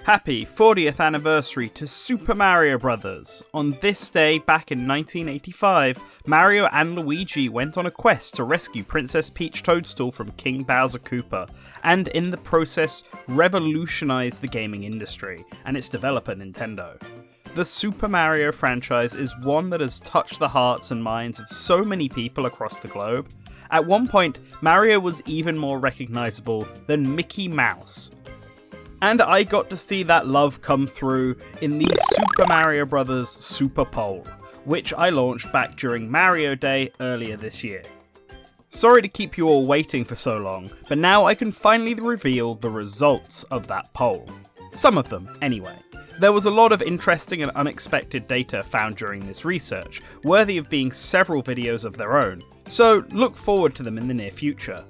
Happy 40th anniversary to Super Mario Bros. On this day, back in 1985, Mario and Luigi went on a quest to rescue Princess Peach Toadstool from King Bowser Koopa, and in the process, revolutionise the gaming industry, and its developer Nintendo. The Super Mario franchise is one that has touched the hearts and minds of so many people across the globe. At one point, Mario was even more recognisable than Mickey Mouse. And I got to see that love come through in the Super Mario Bros. Super Poll, which I launched back during Mario Day earlier this year. Sorry to keep you all waiting for so long, but now I can finally reveal the results of that poll. Some of them, anyway. There was a lot of interesting and unexpected data found during this research, worthy of being several videos of their own, so look forward to them in the near future.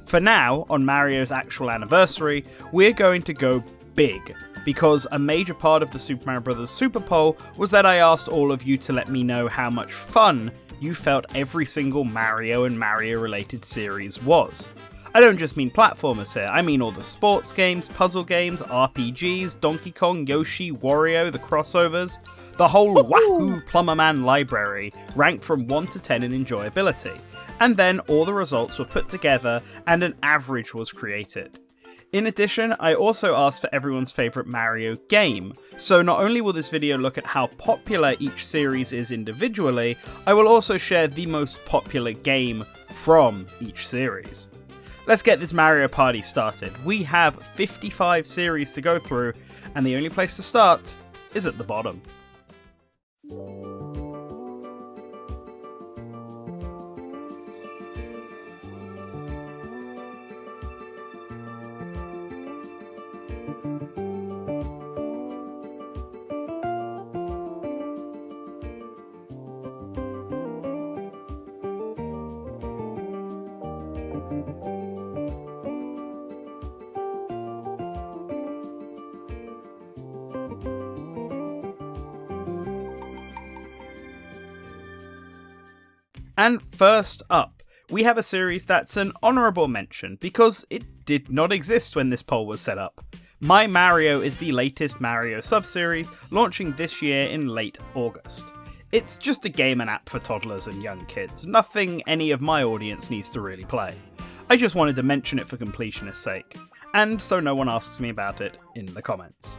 For now, on Mario's actual anniversary, we're going to go big, because a major part of the Super Mario Bros. Super Poll was that I asked all of you to let me know how much fun you felt every single Mario and Mario-related series was. I don't just mean platformers here, I mean all the sports games, puzzle games, RPGs, Donkey Kong, Yoshi, Wario, the crossovers, the whole Wahoo Plumberman library, ranked from 1 to 10 in enjoyability. And then all the results were put together and an average was created. In addition, I also asked for everyone's favourite Mario game, so not only will this video look at how popular each series is individually, I will also share the most popular game from each series. Let's get this Mario Party started. We have 55 series to go through, and the only place to start is at the bottom. And first up, we have a series that's an honourable mention because it did not exist when this poll was set up. My Mario is the latest Mario sub-series, launching this year in late August. It's just a game and app for toddlers and young kids, nothing any of my audience needs to really play. I just wanted to mention it for completionist's sake, and so no one asks me about it in the comments.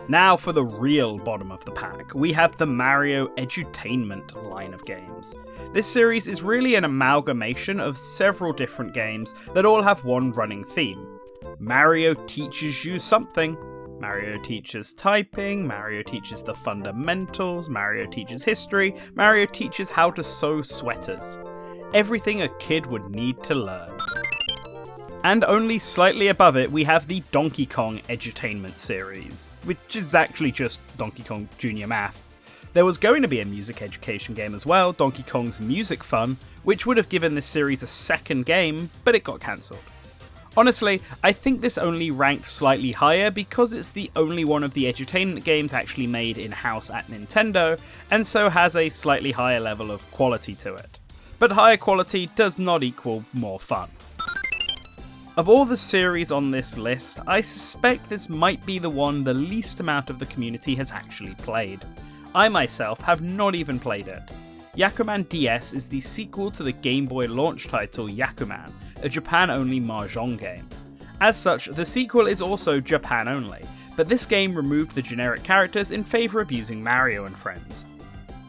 Now for the real bottom of the pack, we have the Mario Edutainment line of games. This series is really an amalgamation of several different games that all have one running theme. Mario teaches you something. Mario teaches typing, Mario teaches the fundamentals, Mario teaches history, Mario teaches how to sew sweaters. Everything a kid would need to learn. And only slightly above it, we have the Donkey Kong Edutainment series, which is actually just Donkey Kong Jr. Math. There was going to be a music education game as well, Donkey Kong's Music Fun, which would have given this series a second game, but it got cancelled. Honestly, I think this only ranks slightly higher because it's the only one of the edutainment games actually made in-house at Nintendo, and so has a slightly higher level of quality to it. But higher quality does not equal more fun. Of all the series on this list, I suspect this might be the one the least amount of the community has actually played. I myself have not even played it. Yakuman DS is the sequel to the Game Boy launch title Yakuman, a Japan-only mahjong game. As such, the sequel is also Japan-only, but this game removed the generic characters in favour of using Mario and friends.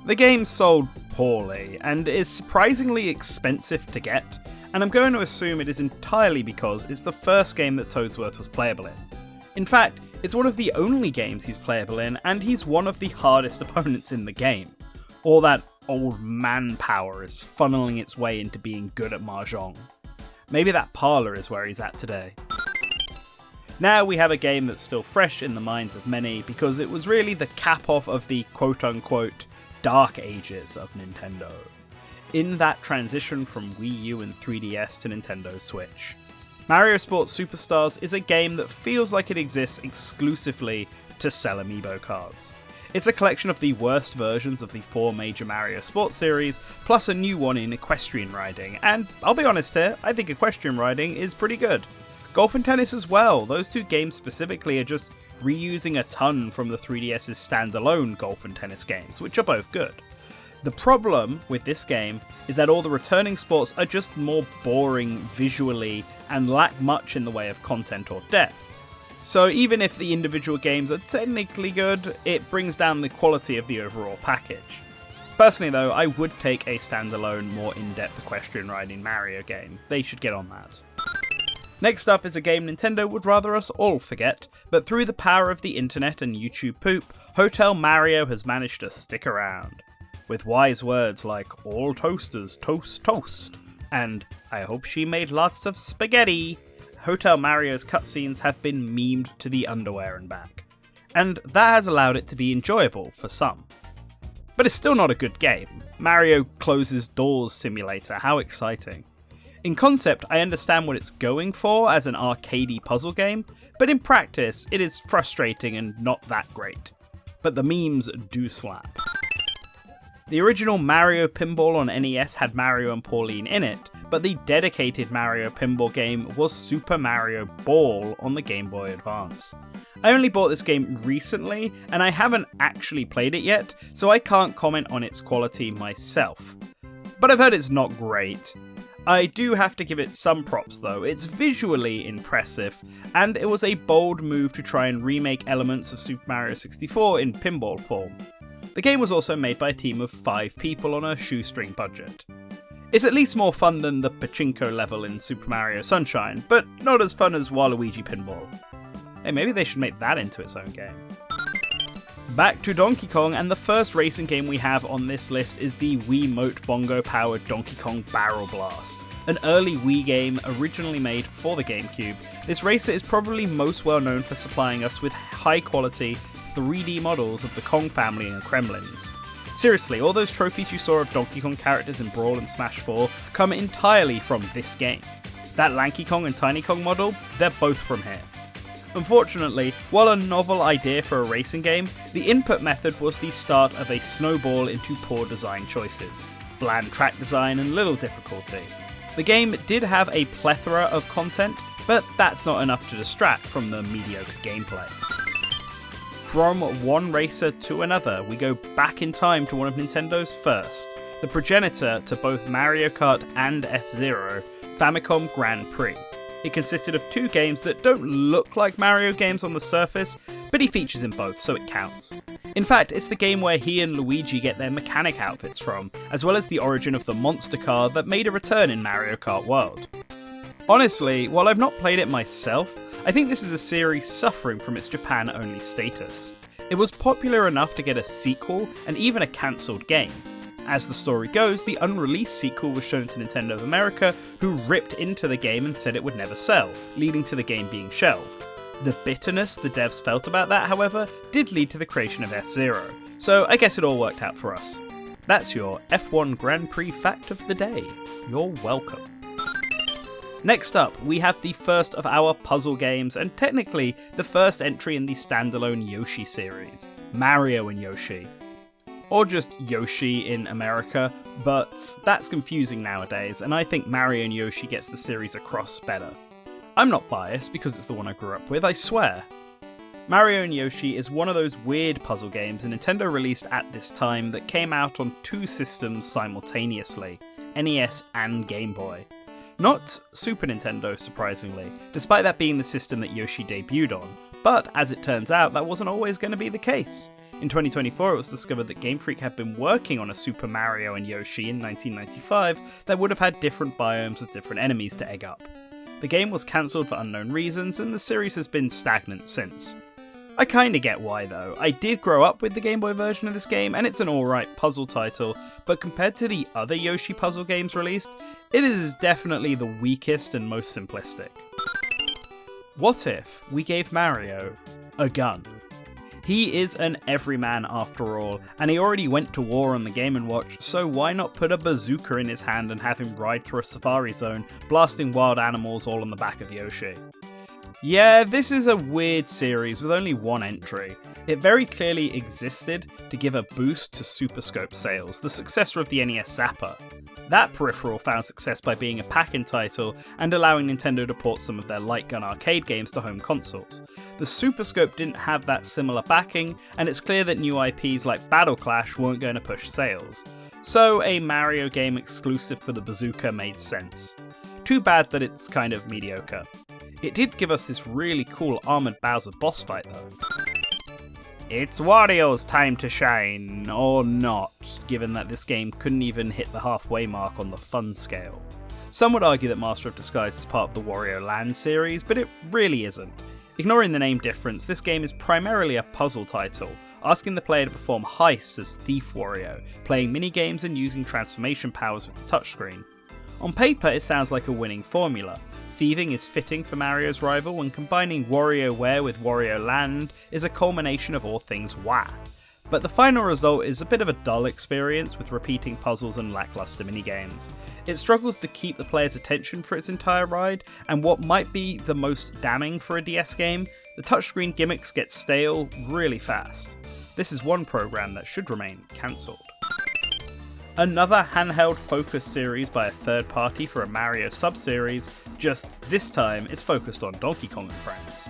The game sold poorly, and is surprisingly expensive to get, and I'm going to assume it is entirely because it's the first game that Toadsworth was playable in. In fact, it's one of the only games he's playable in, and he's one of the hardest opponents in the game. All that old manpower is funneling its way into being good at Mahjong. Maybe that parlour is where he's at today. Now we have a game that's still fresh in the minds of many, because it was really the cap-off of the quote-unquote dark ages of Nintendo, in that transition from Wii U and 3DS to Nintendo Switch. Mario Sports Superstars is a game that feels like it exists exclusively to sell amiibo cards. It's a collection of the worst versions of the 4 major Mario Sports series, plus a new one in equestrian riding, and I'll be honest here, I think equestrian riding is pretty good. Golf and tennis as well. Those two games specifically are just reusing a ton from the 3DS's standalone golf and tennis games, which are both good. The problem with this game is that all the returning sports are just more boring visually and lack much in the way of content or depth. So even if the individual games are technically good, it brings down the quality of the overall package. Personally though, I would take a standalone, more in-depth equestrian riding Mario game. They should get on that. Next up is a game Nintendo would rather us all forget, but through the power of the internet and YouTube poop, Hotel Mario has managed to stick around. With wise words like, all toasters toast toast, and I hope she made lots of spaghetti, Hotel Mario's cutscenes have been memed to the underwear and back. And that has allowed it to be enjoyable for some. But it's still not a good game. Mario closes doors simulator, how exciting. In concept, I understand what it's going for as an arcadey puzzle game, but in practice, it is frustrating and not that great. But the memes do slap. The original Mario Pinball on NES had Mario and Pauline in it, but the dedicated Mario Pinball game was Super Mario Ball on the Game Boy Advance. I only bought this game recently, and I haven't actually played it yet, so I can't comment on its quality myself. But I've heard it's not great. I do have to give it some props though, it's visually impressive, and it was a bold move to try and remake elements of Super Mario 64 in pinball form. The game was also made by a team of 5 people on a shoestring budget. It's at least more fun than the pachinko level in Super Mario Sunshine, but not as fun as Waluigi Pinball. Hey, maybe they should make that into its own game. Back to Donkey Kong, and the first racing game we have on this list is the Wiimote Bongo-powered Donkey Kong Barrel Blast. An early Wii game originally made for the GameCube, this racer is probably most well known for supplying us with high-quality 3D models of the Kong family and Kremlins. Seriously, all those trophies you saw of Donkey Kong characters in Brawl and Smash 4 come entirely from this game. That Lanky Kong and Tiny Kong model, they're both from here. Unfortunately, while a novel idea for a racing game, the input method was the start of a snowball into poor design choices, bland track design and little difficulty. The game did have a plethora of content, but that's not enough to distract from the mediocre gameplay. From one racer to another, we go back in time to one of Nintendo's first, the progenitor to both Mario Kart and F-Zero, Famicom Grand Prix. It consisted of 2 games that don't look like Mario games on the surface, but he features in both, so it counts. In fact, it's the game where he and Luigi get their mechanic outfits from, as well as the origin of the monster car that made a return in Mario Kart World. Honestly, while I've not played it myself, I think this is a series suffering from its Japan-only status. It was popular enough to get a sequel, and even a cancelled game. As the story goes, the unreleased sequel was shown to Nintendo of America, who ripped into the game and said it would never sell, leading to the game being shelved. The bitterness the devs felt about that, however, did lead to the creation of F-Zero, so I guess it all worked out for us. That's your F1 Grand Prix fact of the day. You're welcome. Next up, we have the first of our puzzle games, and technically the first entry in the standalone Yoshi series, Mario and Yoshi. Or just Yoshi in America, but that's confusing nowadays, and I think Mario and Yoshi gets the series across better. I'm not biased because it's the one I grew up with, I swear. Mario and Yoshi is one of those weird puzzle games Nintendo released at this time that came out on 2 systems simultaneously, NES and Game Boy. Not Super Nintendo, surprisingly, despite that being the system that Yoshi debuted on, but as it turns out, that wasn't always going to be the case. In 2024, it was discovered that Game Freak had been working on a Super Mario and Yoshi in 1995 that would have had different biomes with different enemies to egg up. The game was cancelled for unknown reasons, and the series has been stagnant since. I kinda get why though. I did grow up with the Game Boy version of this game, and it's an alright puzzle title, but compared to the other Yoshi puzzle games released, it is definitely the weakest and most simplistic. What if we gave Mario a gun? He is an everyman after all, and he already went to war on the Game & Watch, so why not put a bazooka in his hand and have him ride through a safari zone, blasting wild animals all on the back of Yoshi? Yeah, this is a weird series with only one entry. It very clearly existed to give a boost to Super Scope sales, the successor of the NES Zapper. That peripheral found success by being a pack-in title and allowing Nintendo to port some of their light gun arcade games to home consoles. The Super Scope didn't have that similar backing, and it's clear that new IPs like Battle Clash weren't going to push sales. So a Mario game exclusive for the bazooka made sense. Too bad that it's kind of mediocre. It did give us this really cool armoured Bowser boss fight though. It's Wario's time to shine, or not, given that this game couldn't even hit the halfway mark on the fun scale. Some would argue that Master of Disguise is part of the Wario Land series, but it really isn't. Ignoring the name difference, this game is primarily a puzzle title, asking the player to perform heists as Thief Wario, playing minigames and using transformation powers with the touchscreen. On paper, it sounds like a winning formula. Thieving is fitting for Mario's rival, and combining WarioWare with Wario Land is a culmination of all things wah. But the final result is a bit of a dull experience with repeating puzzles and lackluster minigames. It struggles to keep the player's attention for its entire ride, and what might be the most damning for a DS game, the touchscreen gimmicks get stale really fast. This is one program that should remain cancelled. Another handheld focus series by a third party for a Mario sub-series, just this time it's focused on Donkey Kong and Friends.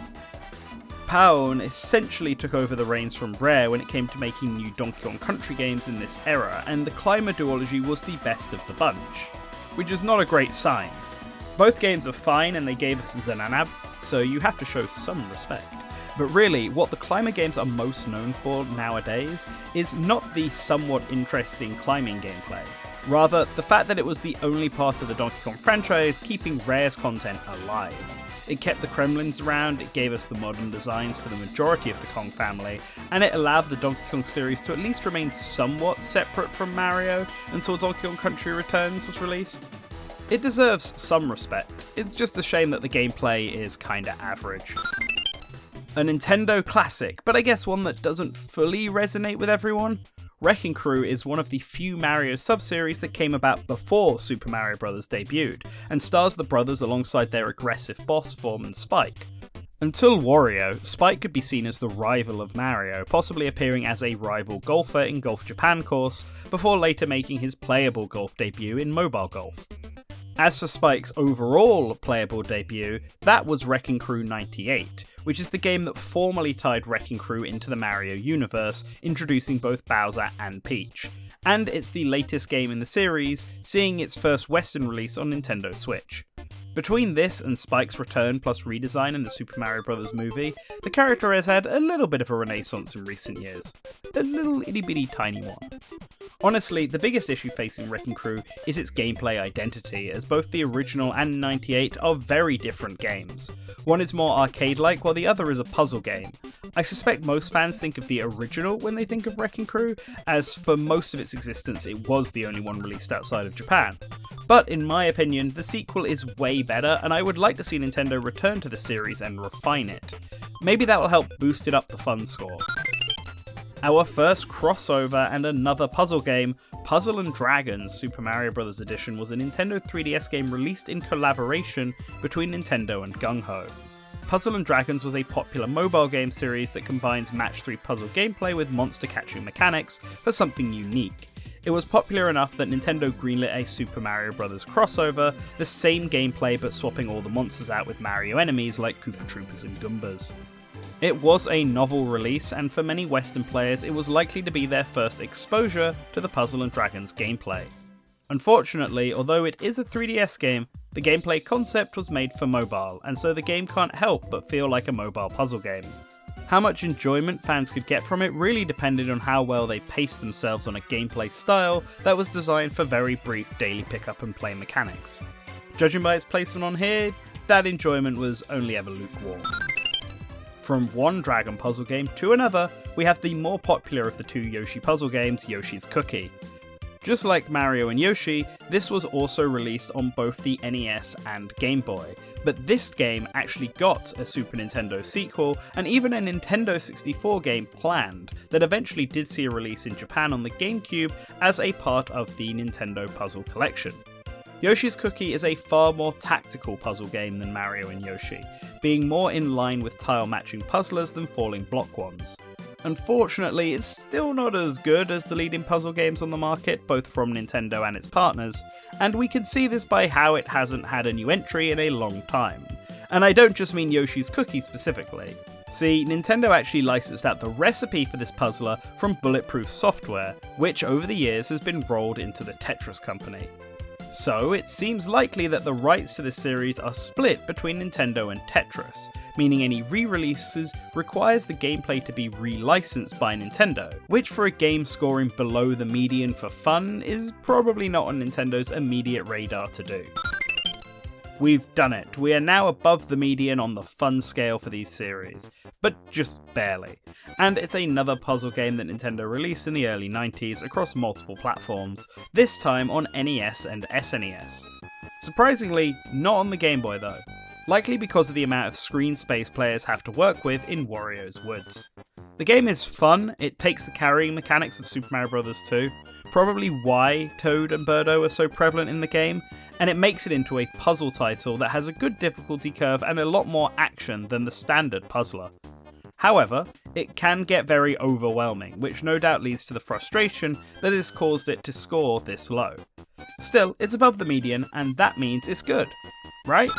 Paon essentially took over the reins from Rare when it came to making new Donkey Kong Country games in this era, and the Climber duology was the best of the bunch, which is not a great sign. Both games are fine and they gave us Zananab, so you have to show some respect. But really, what the Climber games are most known for nowadays is not the somewhat interesting climbing gameplay. Rather, the fact that it was the only part of the Donkey Kong franchise keeping Rare's content alive. It kept the Kremlins around, it gave us the modern designs for the majority of the Kong family, and it allowed the Donkey Kong series to at least remain somewhat separate from Mario until Donkey Kong Country Returns was released. It deserves some respect, it's just a shame that the gameplay is kinda average. A Nintendo classic, but I guess one that doesn't fully resonate with everyone. Wrecking Crew is one of the few Mario sub-series that came about before Super Mario Bros. Debuted, and stars the brothers alongside their aggressive boss form and Spike. Until Wario, Spike could be seen as the rival of Mario, possibly appearing as a rival golfer in Golf Japan course, before later making his playable golf debut in Mobile Golf. As for Spike's overall playable debut, that was Wrecking Crew 98, which is the game that formally tied Wrecking Crew into the Mario universe, introducing both Bowser and Peach. And it's the latest game in the series, seeing its first Western release on Nintendo Switch. Between this and Spike's return plus redesign in the Super Mario Bros. Movie, the character has had a little bit of a renaissance in recent years. A little itty bitty tiny one. Honestly, the biggest issue facing Wrecking Crew is its gameplay identity, as both the original and 98 are very different games. One is more arcade-like, while the other is a puzzle game. I suspect most fans think of the original when they think of Wrecking Crew, as for most of its existence it was the only one released outside of Japan. But in my opinion, the sequel is way better, and I would like to see Nintendo return to the series and refine it. Maybe that will help boost it up the fun score. Our first crossover and another puzzle game, Puzzle & Dragons Super Mario Bros. Edition was a Nintendo 3DS game released in collaboration between Nintendo and Gung Ho. Puzzle & Dragons was a popular mobile game series that combines match-3 puzzle gameplay with monster catching mechanics for something unique. It was popular enough that Nintendo greenlit a Super Mario Bros. Crossover, the same gameplay but swapping all the monsters out with Mario enemies like Koopa Troopas and Goombas. It was a novel release, and for many Western players it was likely to be their first exposure to the Puzzle & Dragons gameplay. Unfortunately, although it is a 3DS game, the gameplay concept was made for mobile, and so the game can't help but feel like a mobile puzzle game. How much enjoyment fans could get from it really depended on how well they paced themselves on a gameplay style that was designed for very brief daily pick-up and play mechanics. Judging by its placement on here, that enjoyment was only ever lukewarm. From one Dragon puzzle game to another, we have the more popular of the two Yoshi puzzle games, Yoshi's Cookie. Just like Mario and Yoshi, this was also released on both the NES and Game Boy, but this game actually got a Super Nintendo sequel and even a Nintendo 64 game planned that eventually did see a release in Japan on the GameCube as a part of the Nintendo Puzzle Collection. Yoshi's Cookie is a far more tactical puzzle game than Mario and Yoshi, being more in line with tile matching puzzlers than falling block ones. Unfortunately, it's still not as good as the leading puzzle games on the market, both from Nintendo and its partners, and we can see this by how it hasn't had a new entry in a long time. And I don't just mean Yoshi's Cookie specifically. See, Nintendo actually licensed out the recipe for this puzzler from Bulletproof Software, which over the years has been rolled into the Tetris company. So it seems likely that the rights to this series are split between Nintendo and Tetris, meaning any re-releases requires the gameplay to be re-licensed by Nintendo, which for a game scoring below the median for fun is probably not on Nintendo's immediate radar to do. We've done it. We are now above the median on the fun scale for these series, but just barely. And it's another puzzle game that Nintendo released in the early 90s across multiple platforms, this time on NES and SNES. Surprisingly, not on the Game Boy though, likely because of the amount of screen space players have to work with in Wario's Woods. The game is fun, it takes the carrying mechanics of Super Mario Bros. 2, probably why Toad and Birdo are so prevalent in the game, and it makes it into a puzzle title that has a good difficulty curve and a lot more action than the standard puzzler. However, it can get very overwhelming, which no doubt leads to the frustration that has caused it to score this low. Still, it's above the median, and that means it's good, right?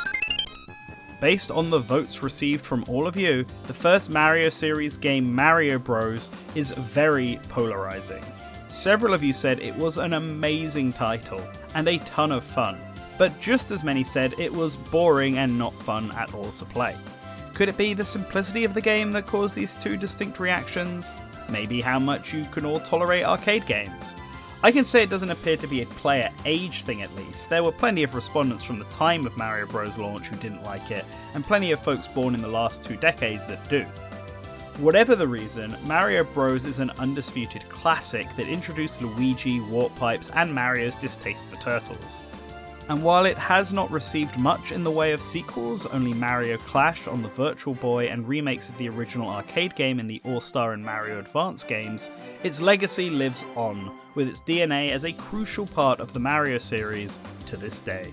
Based on the votes received from all of you, the first Mario series game Mario Bros is very polarizing. Several of you said it was an amazing title and a ton of fun, but just as many said it was boring and not fun at all to play. Could it be the simplicity of the game that caused these two distinct reactions? Maybe how much you can all tolerate arcade games? I can say it doesn't appear to be a player age thing at least. There were plenty of respondents from the time of Mario Bros launch who didn't like it, and plenty of folks born in the last 2 decades that do. Whatever the reason, Mario Bros is an undisputed classic that introduced Luigi, warp pipes, and Mario's distaste for turtles. And while it has not received much in the way of sequels, only Mario Clash on the Virtual Boy and remakes of the original arcade game in the All-Star and Mario Advance games, its legacy lives on, with its DNA as a crucial part of the Mario series to this day.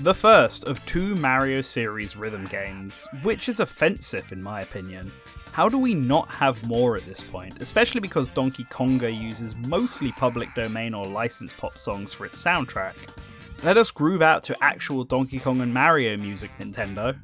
The first of 2 Mario series rhythm games, which is offensive in my opinion. How do we not have more at this point, especially because Donkey Konga uses mostly public domain or licensed pop songs for its soundtrack? Let us groove out to actual Donkey Kong and Mario music, Nintendo.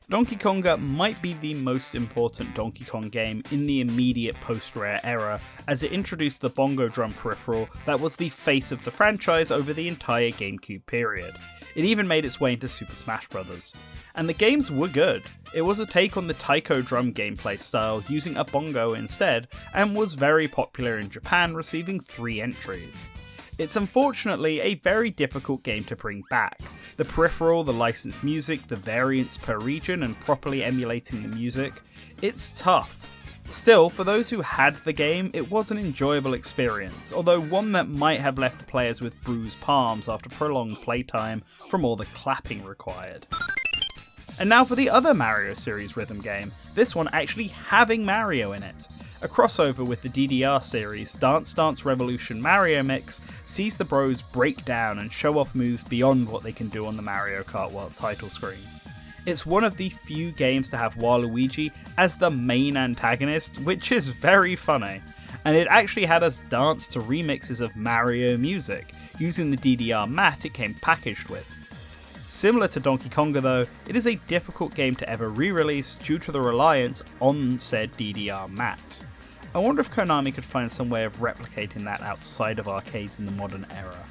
Donkey Konga might be the most important Donkey Kong game in the immediate post-Rare era, as it introduced the bongo drum peripheral that was the face of the franchise over the entire GameCube period. It even made its way into Super Smash Bros. And the games were good. It was a take on the taiko drum gameplay style, using a bongo instead, and was very popular in Japan, receiving 3 entries. It's unfortunately a very difficult game to bring back. The peripheral, the licensed music, the variants per region, and properly emulating the music, it's tough. Still, for those who had the game, it was an enjoyable experience, although one that might have left the players with bruised palms after prolonged playtime from all the clapping required. And now for the other Mario series rhythm game, this one actually having Mario in it. A crossover with the DDR series, Dance Dance Revolution Mario Mix sees the bros break down and show off moves beyond what they can do on the Mario Kart World title screen. It's one of the few games to have Waluigi as the main antagonist, which is very funny, and it actually had us dance to remixes of Mario music, using the DDR mat it came packaged with. Similar to Donkey Konga though, it is a difficult game to ever re-release due to the reliance on said DDR mat. I wonder if Konami could find some way of replicating that outside of arcades in the modern era.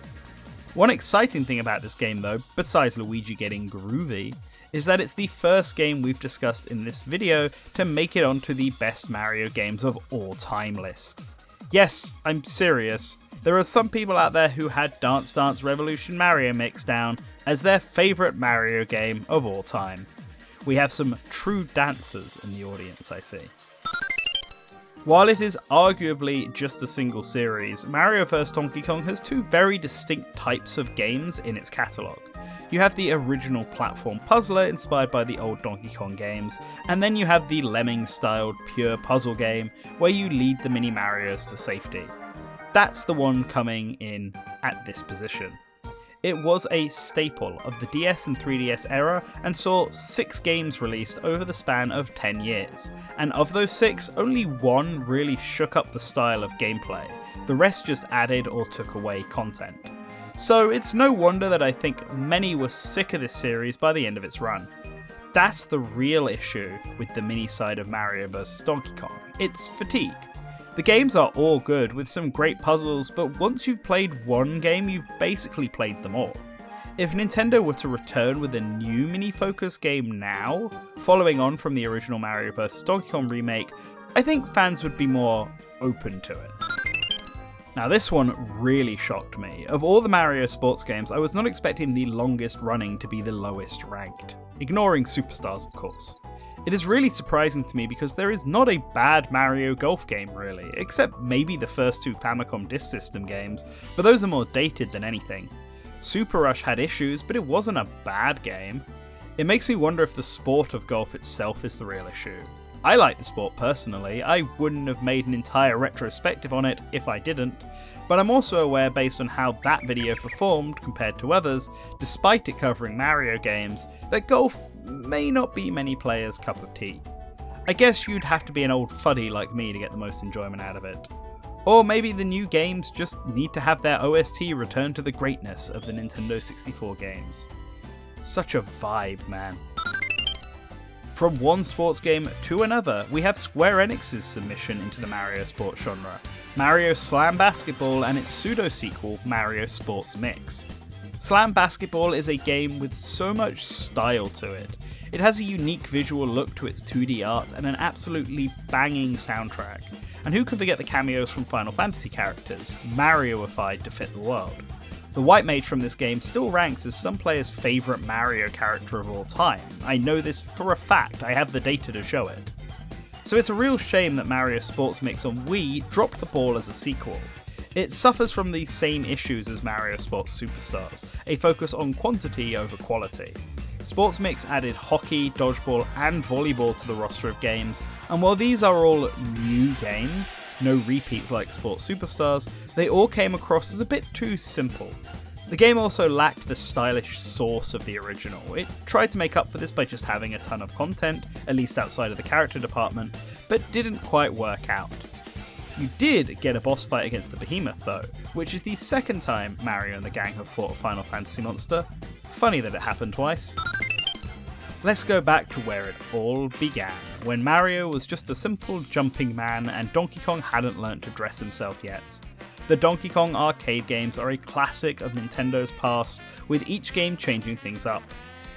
One exciting thing about this game though, besides Luigi getting groovy, is that it's the first game we've discussed in this video to make it onto the best Mario games of all time list. Yes, I'm serious. There are some people out there who had Dance Dance Revolution Mario Mix down as their favourite Mario game of all time. We have some true dancers in the audience, I see. While it is arguably just a single series, Mario vs Donkey Kong has 2 very distinct types of games in its catalogue. You have the original platform puzzler inspired by the old Donkey Kong games, and then you have the Lemmings-styled pure puzzle game where you lead the mini Marios to safety. That's the one coming in at this position. It was a staple of the DS and 3DS era and saw 6 games released over the span of 10 years. And of those 6, only one really shook up the style of gameplay. The rest just added or took away content. So it's no wonder that I think many were sick of this series by the end of its run. That's the real issue with the mini side of Mario vs Donkey Kong. It's fatigue. The games are all good with some great puzzles, but once you've played one game, you've basically played them all. If Nintendo were to return with a new mini-focused game now, following on from the original Mario vs Donkey Kong remake, I think fans would be more open to it. Now this one really shocked me. Of all the Mario sports games, I was not expecting the longest running to be the lowest ranked, ignoring Superstars of course. It is really surprising to me because there is not a bad Mario Golf game really, except maybe the first 2 Famicom Disk System games, but those are more dated than anything. Super Rush had issues, but it wasn't a bad game. It makes me wonder if the sport of golf itself is the real issue. I like the sport personally, I wouldn't have made an entire retrospective on it if I didn't, but I'm also aware based on how that video performed compared to others, despite it covering Mario games, that golf may not be many players' cup of tea. I guess you'd have to be an old fuddy like me to get the most enjoyment out of it. Or maybe the new games just need to have their OST return to the greatness of the Nintendo 64 games. Such a vibe, man. From one sports game to another, we have Square Enix's submission into the Mario sports genre, Mario Slam Basketball and its pseudo-sequel, Mario Sports Mix. Slam Basketball is a game with so much style to it. It has a unique visual look to its 2D art and an absolutely banging soundtrack. And who can forget the cameos from Final Fantasy characters, Mario-ified to fit the world. The White Mage from this game still ranks as some players' favourite Mario character of all time. I know this for a fact, I have the data to show it. So it's a real shame that Mario Sports Mix on Wii dropped the ball as a sequel. It suffers from the same issues as Mario Sports Superstars, a focus on quantity over quality. Sports Mix added hockey, dodgeball and volleyball to the roster of games, and while these are all new games, no repeats like Sports Superstars, they all came across as a bit too simple. The game also lacked the stylish source of the original. It tried to make up for this by just having a ton of content, at least outside of the character department, but didn't quite work out. You did get a boss fight against the Behemoth though, which is the second time Mario and the gang have fought a Final Fantasy monster. Funny that it happened twice. Let's go back to where it all began, when Mario was just a simple jumping man and Donkey Kong hadn't learnt to dress himself yet. The Donkey Kong arcade games are a classic of Nintendo's past, with each game changing things up.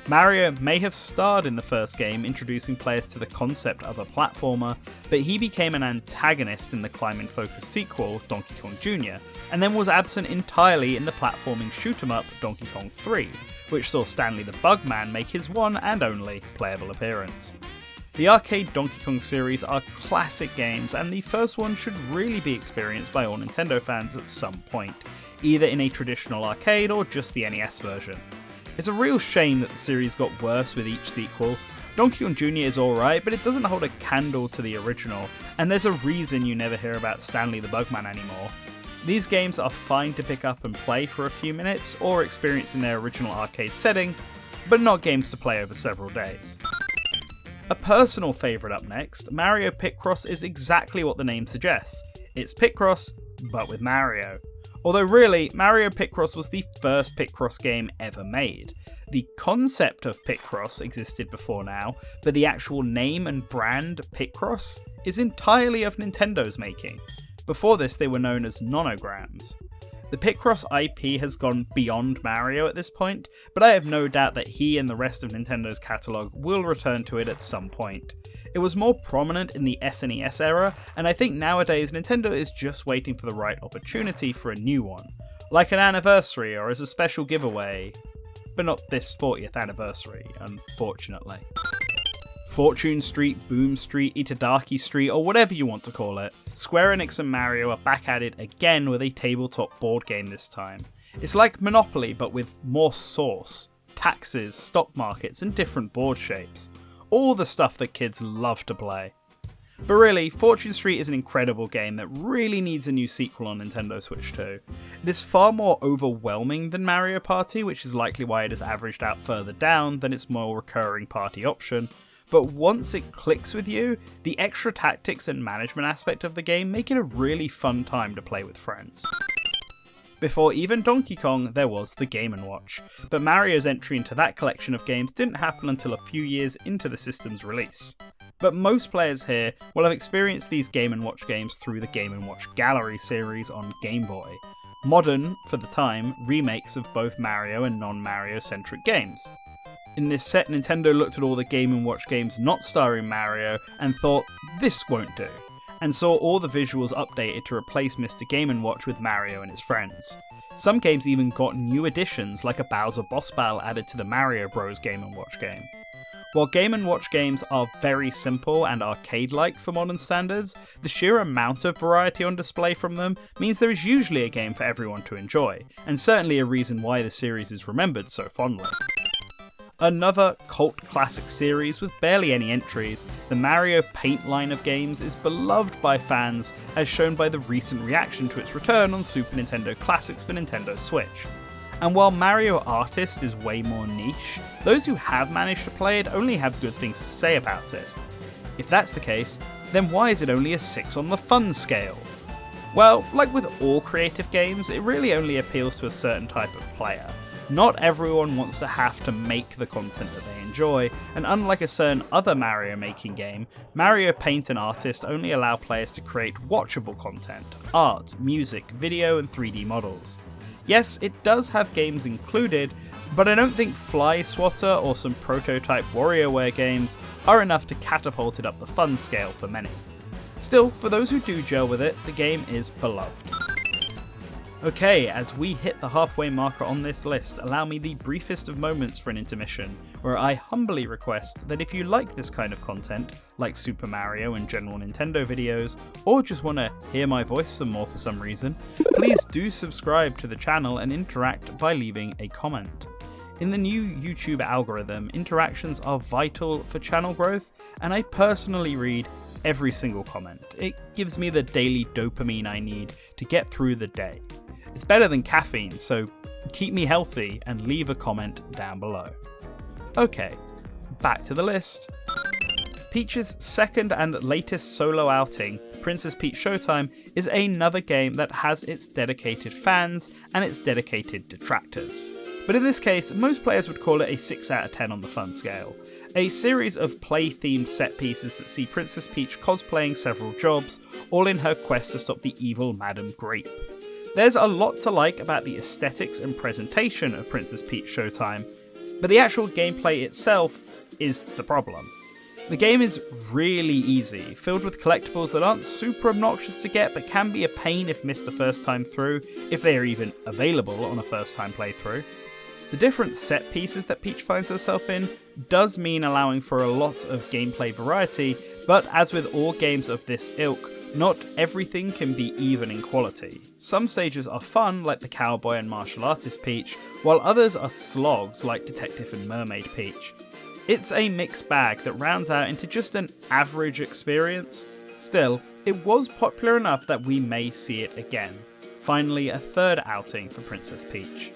Mario may have starred in the first game, introducing players to the concept of a platformer, but he became an antagonist in the climbing-focused sequel, Donkey Kong Jr., and then was absent entirely in the platforming shoot-'em-up Donkey Kong 3, which saw Stanley the Bugman make his one and only playable appearance. The arcade Donkey Kong series are classic games, and the first one should really be experienced by all Nintendo fans at some point, either in a traditional arcade or just the NES version. It's a real shame that the series got worse with each sequel. Donkey Kong Jr. is alright, but it doesn't hold a candle to the original, and there's a reason you never hear about Stanley the Bugman anymore. These games are fine to pick up and play for a few minutes, or experience in their original arcade setting, but not games to play over several days. A personal favourite up next, Mario Picross is exactly what the name suggests. It's Picross, but with Mario. Although really, Mario Picross was the first Picross game ever made. The concept of Picross existed before now, but the actual name and brand Picross is entirely of Nintendo's making. Before this they were known as Nonograms. The Picross IP has gone beyond Mario at this point, but I have no doubt that he and the rest of Nintendo's catalogue will return to it at some point. It was more prominent in the SNES era, and I think nowadays Nintendo is just waiting for the right opportunity for a new one, like an anniversary or as a special giveaway, but not this 40th anniversary, unfortunately. Fortune Street, Boom Street, Itadaki Street, or whatever you want to call it, Square Enix and Mario are back at it again with a tabletop board game this time. It's like Monopoly but with more sauce, taxes, stock markets and different board shapes. All the stuff that kids love to play. But really, Fortune Street is an incredible game that really needs a new sequel on Nintendo Switch 2. It is far more overwhelming than Mario Party, which is likely why it is averaged out further down than its more recurring party option. But once it clicks with you, the extra tactics and management aspect of the game make it a really fun time to play with friends. Before even Donkey Kong, there was the Game & Watch, but Mario's entry into that collection of games didn't happen until a few years into the system's release. But most players here will have experienced these Game & Watch games through the Game & Watch Gallery series on Game Boy. Modern, for the time, remakes of both Mario and non-Mario centric games. In this set, Nintendo looked at all the Game & Watch games not starring Mario and thought, this won't do, and saw all the visuals updated to replace Mr. Game & Watch with Mario and his friends. Some games even got new additions, like a Bowser boss battle added to the Mario Bros. Game & Watch game. While Game & Watch games are very simple and arcade-like for modern standards, the sheer amount of variety on display from them means there is usually a game for everyone to enjoy, and certainly a reason why the series is remembered so fondly. Another cult classic series with barely any entries, the Mario Paint line of games is beloved by fans as shown by the recent reaction to its return on Super Nintendo Classics for Nintendo Switch. And while Mario Artist is way more niche, those who have managed to play it only have good things to say about it. If that's the case, then why is it only a 6 on the fun scale? Well, like with all creative games, it really only appeals to a certain type of player. Not everyone wants to have to make the content that they enjoy, and unlike a certain other Mario making game, Mario Paint and Artist only allow players to create watchable content, art, music, video, and 3D models. Yes, it does have games included, but I don't think Fly Swatter or some prototype WarioWare games are enough to catapult it up the fun scale for many. Still, for those who do gel with it, the game is beloved. Okay, as we hit the halfway marker on this list, allow me the briefest of moments for an intermission, where I humbly request that if you like this kind of content, like Super Mario and general Nintendo videos, or just want to hear my voice some more for some reason, please do subscribe to the channel and interact by leaving a comment. In the new YouTube algorithm, interactions are vital for channel growth, and I personally read every single comment. It gives me the daily dopamine I need to get through the day. It's better than caffeine, so keep me healthy and leave a comment down below. Okay, back to the list. Peach's second and latest solo outing, Princess Peach Showtime, is another game that has its dedicated fans and its dedicated detractors. But in this case, most players would call it a 6 out of 10 on the fun scale. A series of play-themed set pieces that see Princess Peach cosplaying several jobs, all in her quest to stop the evil Madame Grape. There's a lot to like about the aesthetics and presentation of Princess Peach Showtime, but the actual gameplay itself is the problem. The game is really easy, filled with collectibles that aren't super obnoxious to get but can be a pain if missed the first time through, if they are even available on a first time playthrough. The different set pieces that Peach finds herself in does mean allowing for a lot of gameplay variety, but as with all games of this ilk, not everything can be even in quality. Some stages are fun, like the cowboy and martial artist Peach, while others are slogs, like Detective and Mermaid Peach. It's a mixed bag that rounds out into just an average experience. Still, it was popular enough that we may see it again. Finally, a third outing for Princess Peach.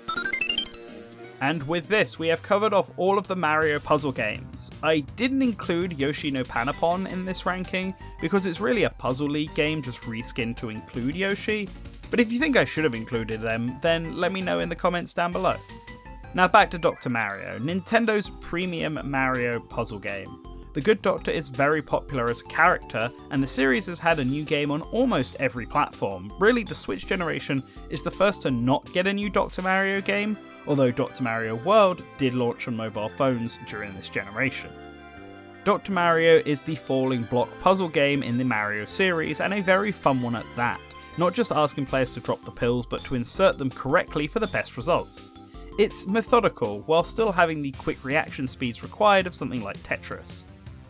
And with this, we have covered off all of the Mario puzzle games. I didn't include Yoshi no Panapon in this ranking, because it's really a Puzzle League game just reskinned to include Yoshi, but if you think I should have included them, then let me know in the comments down below. Now back to Dr. Mario, Nintendo's premium Mario puzzle game. The Good Doctor is very popular as a character, and the series has had a new game on almost every platform. Really, the Switch generation is the first to not get a new Dr. Mario game, although Dr. Mario World did launch on mobile phones during this generation. Dr. Mario is the falling block puzzle game in the Mario series, and a very fun one at that, not just asking players to drop the pills, but to insert them correctly for the best results. It's methodical, while still having the quick reaction speeds required of something like Tetris.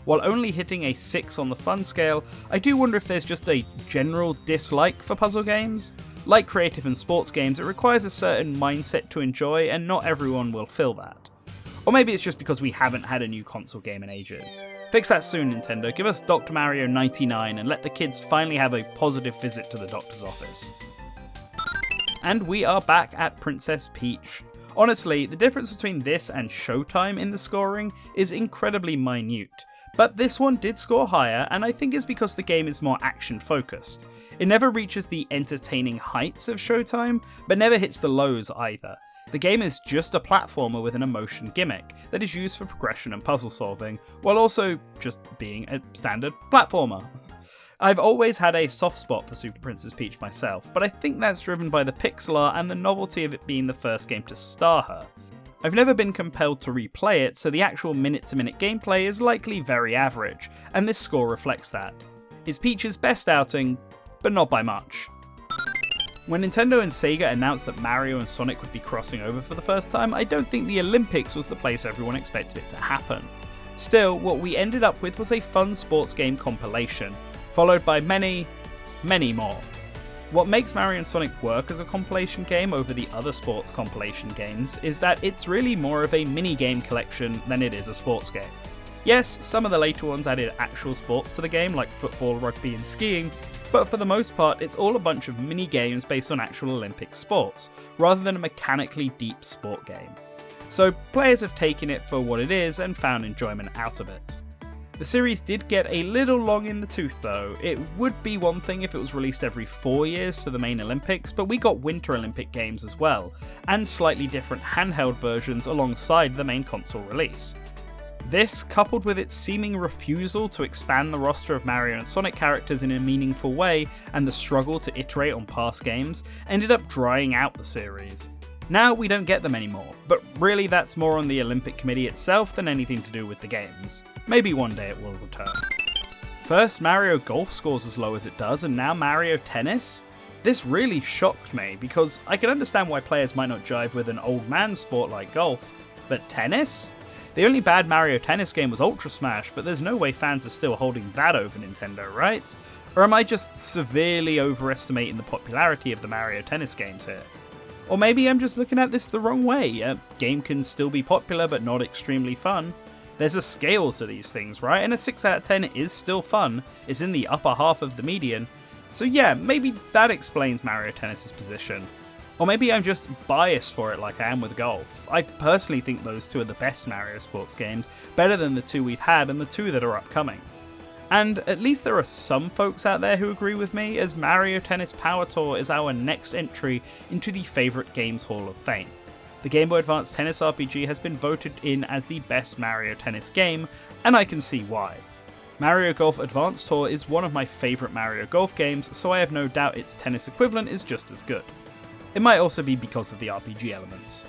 While only hitting a 6 on the fun scale, I do wonder if there's just a general dislike for puzzle games. Like creative and sports games, it requires a certain mindset to enjoy, and not everyone will feel that. Or maybe it's just because we haven't had a new console game in ages. Fix that soon, Nintendo. Give us Dr. Mario 99 and let the kids finally have a positive visit to the doctor's office. And we are back at Princess Peach. Honestly, the difference between this and Showtime in the scoring is incredibly minute. But this one did score higher, and I think it's because the game is more action focused. It never reaches the entertaining heights of Showtime, but never hits the lows either. The game is just a platformer with an emotion gimmick that is used for progression and puzzle solving, while also just being a standard platformer. I've always had a soft spot for Super Princess Peach myself, but I think that's driven by the pixel art and the novelty of it being the first game to star her. I've never been compelled to replay it, so the actual minute-to-minute gameplay is likely very average, and this score reflects that. It's Peach's best outing, but not by much. When Nintendo and Sega announced that Mario and Sonic would be crossing over for the first time, I don't think the Olympics was the place everyone expected it to happen. Still, what we ended up with was a fun sports game compilation, followed by many, many more. What makes Mario and Sonic work as a compilation game over the other sports compilation games is that it's really more of a mini-game collection than it is a sports game. Yes, some of the later ones added actual sports to the game, like football, rugby and skiing, but for the most part it's all a bunch of mini-games based on actual Olympic sports, rather than a mechanically deep sport game. So players have taken it for what it is and found enjoyment out of it. The series did get a little long in the tooth though. It would be one thing if it was released every 4 years for the main Olympics, but we got Winter Olympic games as well, and slightly different handheld versions alongside the main console release. This, coupled with its seeming refusal to expand the roster of Mario and Sonic characters in a meaningful way, and the struggle to iterate on past games, ended up drying out the series. Now we don't get them anymore, but really that's more on the Olympic Committee itself than anything to do with the games. Maybe one day it will return. First, Mario Golf scores as low as it does, and now Mario Tennis? This really shocked me, because I can understand why players might not jive with an old man sport like golf, but tennis? The only bad Mario Tennis game was Ultra Smash, but there's no way fans are still holding that over Nintendo, right? Or am I just severely overestimating the popularity of the Mario Tennis games here? Or maybe I'm just looking at this the wrong way. A game can still be popular but not extremely fun. There's a scale to these things, right? And a 6 out of 10 is still fun. It's in the upper half of the median. So yeah, maybe that explains Mario Tennis's position. Or maybe I'm just biased for it like I am with golf. I personally think those two are the best Mario sports games, better than the two we've had and the two that are upcoming. And at least there are some folks out there who agree with me, as Mario Tennis Power Tour is our next entry into the Favourite Games Hall of Fame. The Game Boy Advance Tennis RPG has been voted in as the best Mario Tennis game, and I can see why. Mario Golf Advance Tour is one of my favourite Mario Golf games, so I have no doubt its tennis equivalent is just as good. It might also be because of the RPG elements.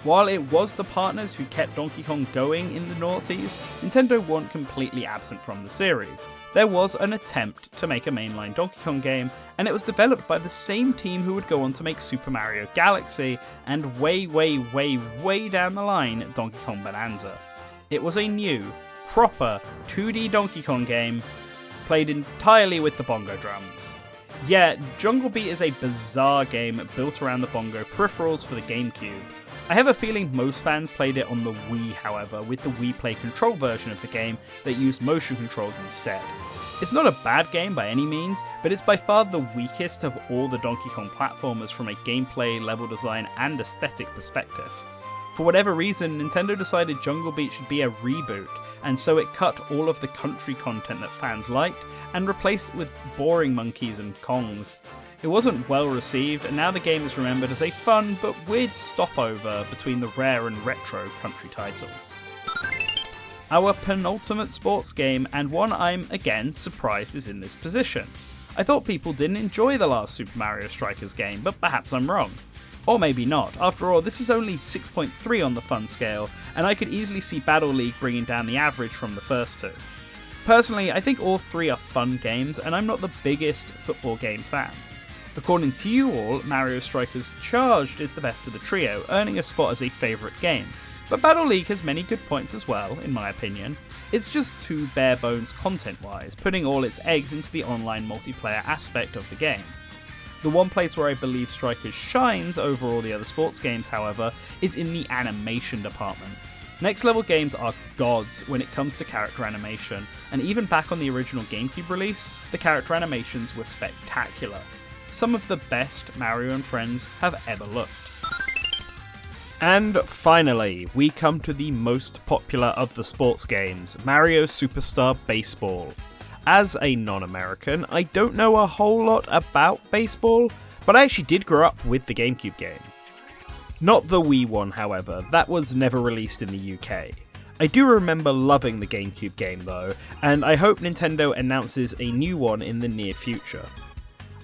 While it was the partners who kept Donkey Kong going in the noughties, Nintendo weren't completely absent from the series. There was an attempt to make a mainline Donkey Kong game, and it was developed by the same team who would go on to make Super Mario Galaxy, and way down the line, Donkey Kong Bonanza. It was a new, proper 2D Donkey Kong game, played entirely with the bongo drums. Yeah, Jungle Beat is a bizarre game built around the bongo peripherals for the GameCube. I have a feeling most fans played it on the Wii, however, with the Wii Play Control version of the game that used motion controls instead. It's not a bad game by any means, but it's by far the weakest of all the Donkey Kong platformers from a gameplay, level design, and aesthetic perspective. For whatever reason, Nintendo decided Jungle Beat should be a reboot, and so it cut all of the country content that fans liked and replaced it with boring monkeys and Kongs. It wasn't well received, and now the game is remembered as a fun but weird stopover between the rare and retro country titles. Our penultimate sports game, and one I'm again surprised is in this position. I thought people didn't enjoy the last Super Mario Strikers game, but perhaps I'm wrong. Or maybe not. After all, this is only 6.3 on the fun scale, and I could easily see Battle League bringing down the average from the first two. Personally, I think all three are fun games, and I'm not the biggest football game fan. According to you all, Mario Strikers Charged is the best of the trio, earning a spot as a favourite game. But Battle League has many good points as well, in my opinion. It's just too bare bones content-wise, putting all its eggs into the online multiplayer aspect of the game. The one place where I believe Strikers shines over all the other sports games, however, is in the animation department. Next Level Games are gods when it comes to character animation, and even back on the original GameCube release, the character animations were spectacular. Some of the best Mario and Friends have ever looked. And finally, we come to the most popular of the sports games, Mario Superstar Baseball. As a non-American, I don't know a whole lot about baseball, but I actually did grow up with the GameCube game. Not the Wii one, however, that was never released in the UK. I do remember loving the GameCube game though, and I hope Nintendo announces a new one in the near future.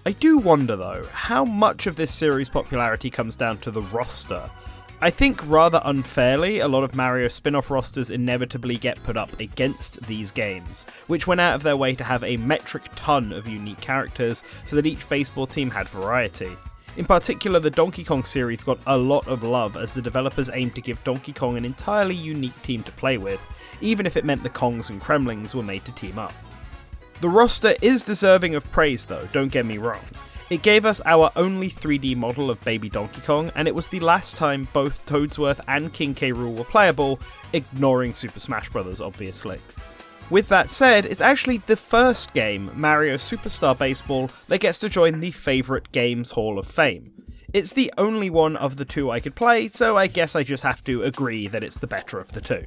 I do wonder though, how much of this series' popularity comes down to the roster. I think rather unfairly, a lot of Mario spin-off rosters inevitably get put up against these games, which went out of their way to have a metric ton of unique characters so that each baseball team had variety. In particular, the Donkey Kong series got a lot of love as the developers aimed to give Donkey Kong an entirely unique team to play with, even if it meant the Kongs and Kremlings were made to team up. The roster is deserving of praise though, don't get me wrong. It gave us our only 3D model of Baby Donkey Kong, and it was the last time both Toadsworth and King K. Rool were playable, ignoring Super Smash Bros. Obviously. With that said, it's actually the first game, Mario Superstar Baseball, that gets to join the Favourite Games Hall of Fame. It's the only one of the two I could play, so I guess I just have to agree that it's the better of the two.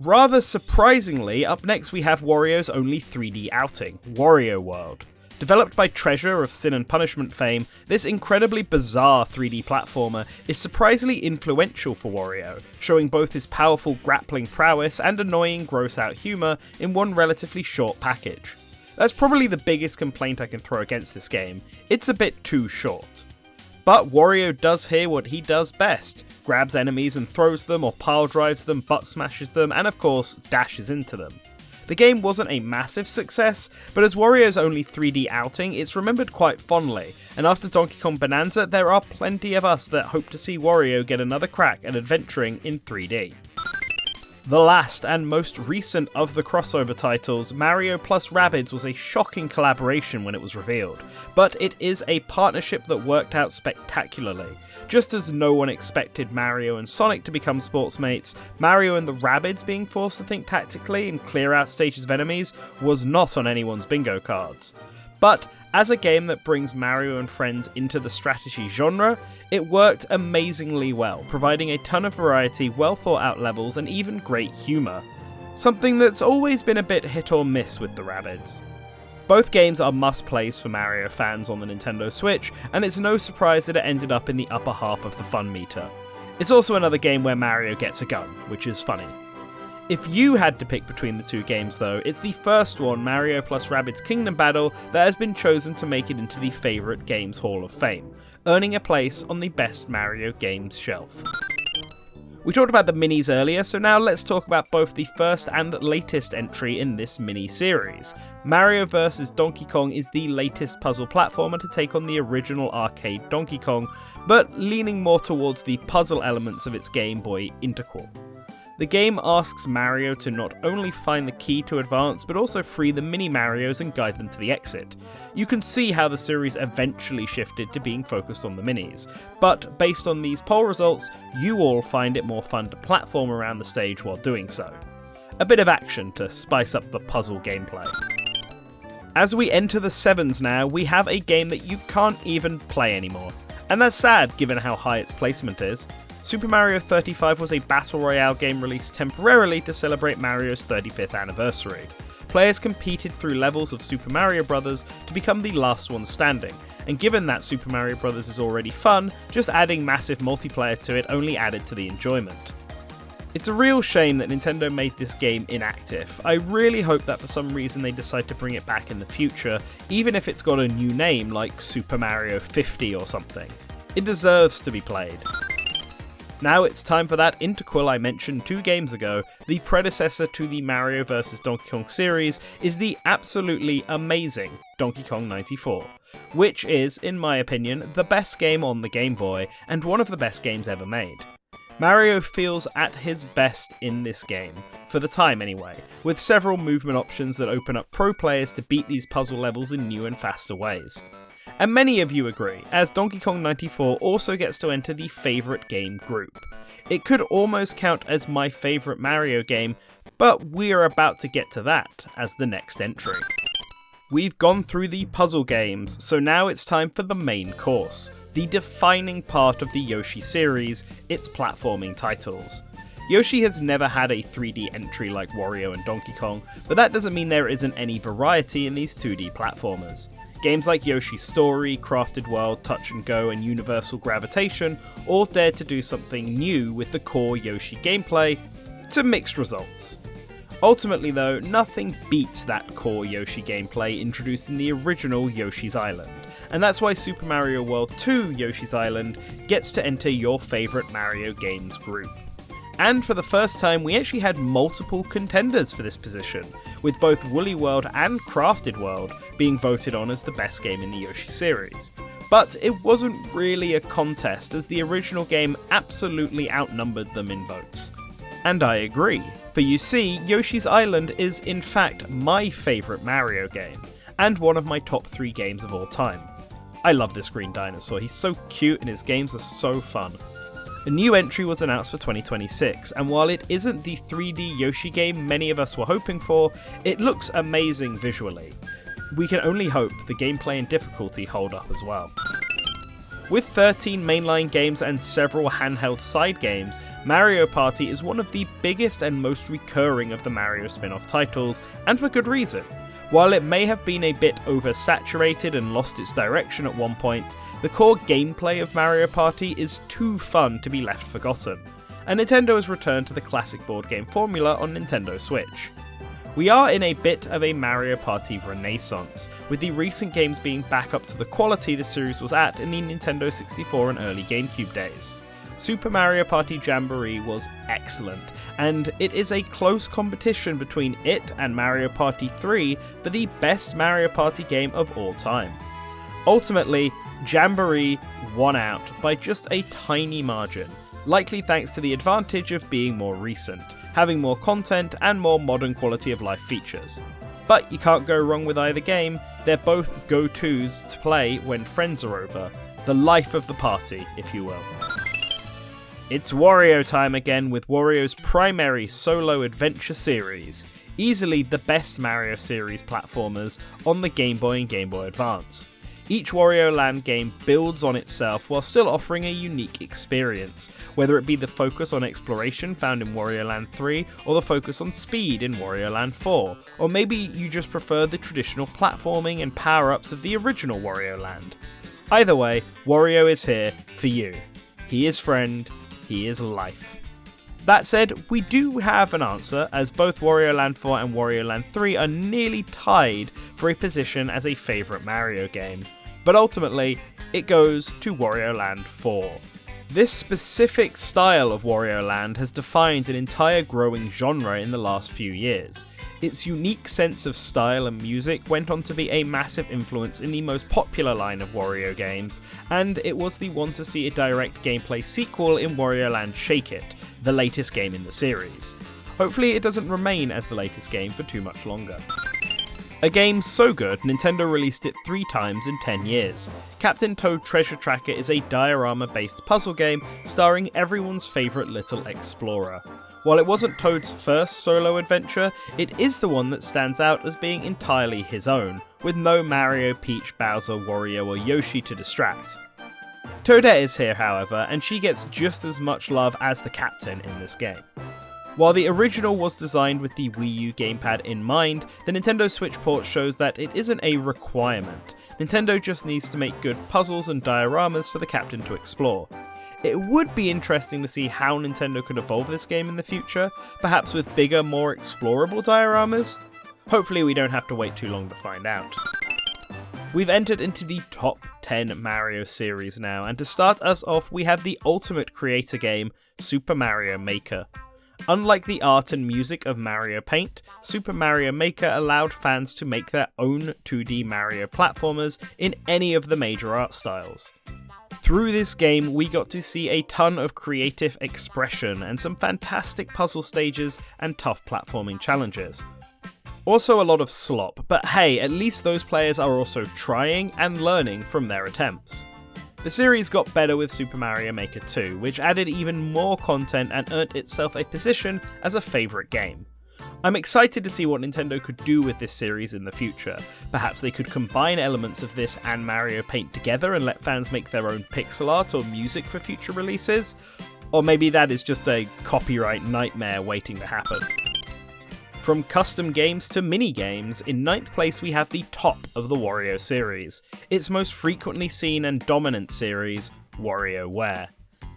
Rather surprisingly, up next we have Wario's only 3D outing, Wario World. Developed by Treasure of Sin and Punishment fame, this incredibly bizarre 3D platformer is surprisingly influential for Wario, showing both his powerful grappling prowess and annoying gross-out humour in one relatively short package. That's probably the biggest complaint I can throw against this game, it's a bit too short. But Wario does here what he does best, grabs enemies and throws them, or pile drives them, butt smashes them, and of course, dashes into them. The game wasn't a massive success, but as Wario's only 3D outing, it's remembered quite fondly, and after Donkey Kong Bonanza, there are plenty of us that hope to see Wario get another crack at adventuring in 3D. The last and most recent of the crossover titles, Mario plus Rabbids was a shocking collaboration when it was revealed, but it is a partnership that worked out spectacularly. Just as no one expected Mario and Sonic to become sportsmates, Mario and the Rabbids being forced to think tactically and clear out stages of enemies was not on anyone's bingo cards. But as a game that brings Mario and friends into the strategy genre, it worked amazingly well, providing a ton of variety, well thought out levels, and even great humour. Something that's always been a bit hit or miss with the Rabbids. Both games are must-plays for Mario fans on the Nintendo Switch, and it's no surprise that it ended up in the upper half of the fun meter. It's also another game where Mario gets a gun, which is funny. If you had to pick between the two games though, it's the first one, Mario plus Rabbids Kingdom Battle, that has been chosen to make it into the Favourite Games Hall of Fame, earning a place on the Best Mario Games shelf. We talked about the minis earlier, so now let's talk about both the first and latest entry in this mini-series. Mario vs. Donkey Kong is the latest puzzle platformer to take on the original arcade Donkey Kong, but leaning more towards the puzzle elements of its Game Boy interquel. The game asks Mario to not only find the key to advance, but also free the mini-Marios and guide them to the exit. You can see how the series eventually shifted to being focused on the minis, but based on these poll results, you all find it more fun to platform around the stage while doing so. A bit of action to spice up the puzzle gameplay. As we enter the 7s now, we have a game that you can't even play anymore, and that's sad given how high its placement is. Super Mario 35 was a battle royale game released temporarily to celebrate Mario's 35th anniversary. Players competed through levels of Super Mario Bros. To become the last one standing, and given that Super Mario Bros. Is already fun, just adding massive multiplayer to it only added to the enjoyment. It's a real shame that Nintendo made this game inactive. I really hope that for some reason they decide to bring it back in the future, even if it's got a new name like Super Mario 50 or something. It deserves to be played. Now it's time for that interquel I mentioned 2 games ago. The predecessor to the Mario vs. Donkey Kong series is the absolutely amazing Donkey Kong 94, which is, in my opinion, the best game on the Game Boy, and one of the best games ever made. Mario feels at his best in this game, for the time anyway, with several movement options that open up pro players to beat these puzzle levels in new and faster ways. And many of you agree, as Donkey Kong 94 also gets to enter the favourite game group. It could almost count as my favourite Mario game, but we're about to get to that as the next entry. We've gone through the puzzle games, so now it's time for the main course, the defining part of the Yoshi series, its platforming titles. Yoshi has never had a 3D entry like Wario and Donkey Kong, but that doesn't mean there isn't any variety in these 2D platformers. Games like Yoshi's Story, Crafted World, Touch and Go, and Universal Gravitation all dared to do something new with the core Yoshi gameplay, to mixed results. Ultimately though, nothing beats that core Yoshi gameplay introduced in the original Yoshi's Island, and that's why Super Mario World 2 Yoshi's Island gets to enter your favourite Mario games group. And for the first time, we actually had multiple contenders for this position, with both Woolly World and Crafted World being voted on as the best game in the Yoshi series. But it wasn't really a contest, as the original game absolutely outnumbered them in votes. And I agree, for you see, Yoshi's Island is in fact my favourite Mario game, and one of my top 3 games of all time. I love this green dinosaur, he's so cute and his games are so fun. A new entry was announced for 2026, and while it isn't the 3D Yoshi game many of us were hoping for, it looks amazing visually. We can only hope the gameplay and difficulty hold up as well. With 13 mainline games and several handheld side games, Mario Party is one of the biggest and most recurring of the Mario spin-off titles, and for good reason. While it may have been a bit oversaturated and lost its direction at one point, the core gameplay of Mario Party is too fun to be left forgotten, and Nintendo has returned to the classic board game formula on Nintendo Switch. We are in a bit of a Mario Party renaissance, with the recent games being back up to the quality the series was at in the Nintendo 64 and early GameCube days. Super Mario Party Jamboree was excellent, and it is a close competition between it and Mario Party 3 for the best Mario Party game of all time. Ultimately, Jamboree won out by just a tiny margin, likely thanks to the advantage of being more recent, having more content and more modern quality of life features. But you can't go wrong with either game, they're both go-tos to play when friends are over, the life of the party, if you will. It's Wario time again with Wario's primary solo adventure series, easily the best Mario series platformers on the Game Boy and Game Boy Advance. Each Wario Land game builds on itself while still offering a unique experience, whether it be the focus on exploration found in Wario Land 3, or the focus on speed in Wario Land 4, or maybe you just prefer the traditional platforming and power-ups of the original Wario Land. Either way, Wario is here for you. He is friend, he is life. That said, we do have an answer, as both Wario Land 4 and Wario Land 3 are nearly tied for a position as a favourite Mario game. But ultimately, it goes to Wario Land 4. This specific style of Wario Land has defined an entire growing genre in the last few years. Its unique sense of style and music went on to be a massive influence in the most popular line of Wario games, and it was the one to see a direct gameplay sequel in Wario Land Shake It, the latest game in the series. Hopefully it doesn't remain as the latest game for too much longer. A game so good, Nintendo released it 3 times in 10 years. Captain Toad Treasure Tracker is a diorama-based puzzle game starring everyone's favourite little explorer. While it wasn't Toad's first solo adventure, it is the one that stands out as being entirely his own, with no Mario, Peach, Bowser, Wario or Yoshi to distract. Toadette is here, however, and she gets just as much love as the captain in this game. While the original was designed with the Wii U gamepad in mind, the Nintendo Switch port shows that it isn't a requirement. Nintendo just needs to make good puzzles and dioramas for the captain to explore. It would be interesting to see how Nintendo could evolve this game in the future, perhaps with bigger, more explorable dioramas? Hopefully we don't have to wait too long to find out. We've entered into the top 10 Mario series now, and to start us off we have the ultimate creator game, Super Mario Maker. Unlike the art and music of Mario Paint, Super Mario Maker allowed fans to make their own 2D Mario platformers in any of the major art styles. Through this game, we got to see a ton of creative expression and some fantastic puzzle stages and tough platforming challenges. Also a lot of slop, but hey, at least those players are also trying and learning from their attempts. The series got better with Super Mario Maker 2, which added even more content and earned itself a position as a favourite game. I'm excited to see what Nintendo could do with this series in the future. Perhaps they could combine elements of this and Mario Paint together and let fans make their own pixel art or music for future releases? Or maybe that is just a copyright nightmare waiting to happen. From custom games to mini-games, in 9th place we have the top of the Wario series, its most frequently seen and dominant series, WarioWare.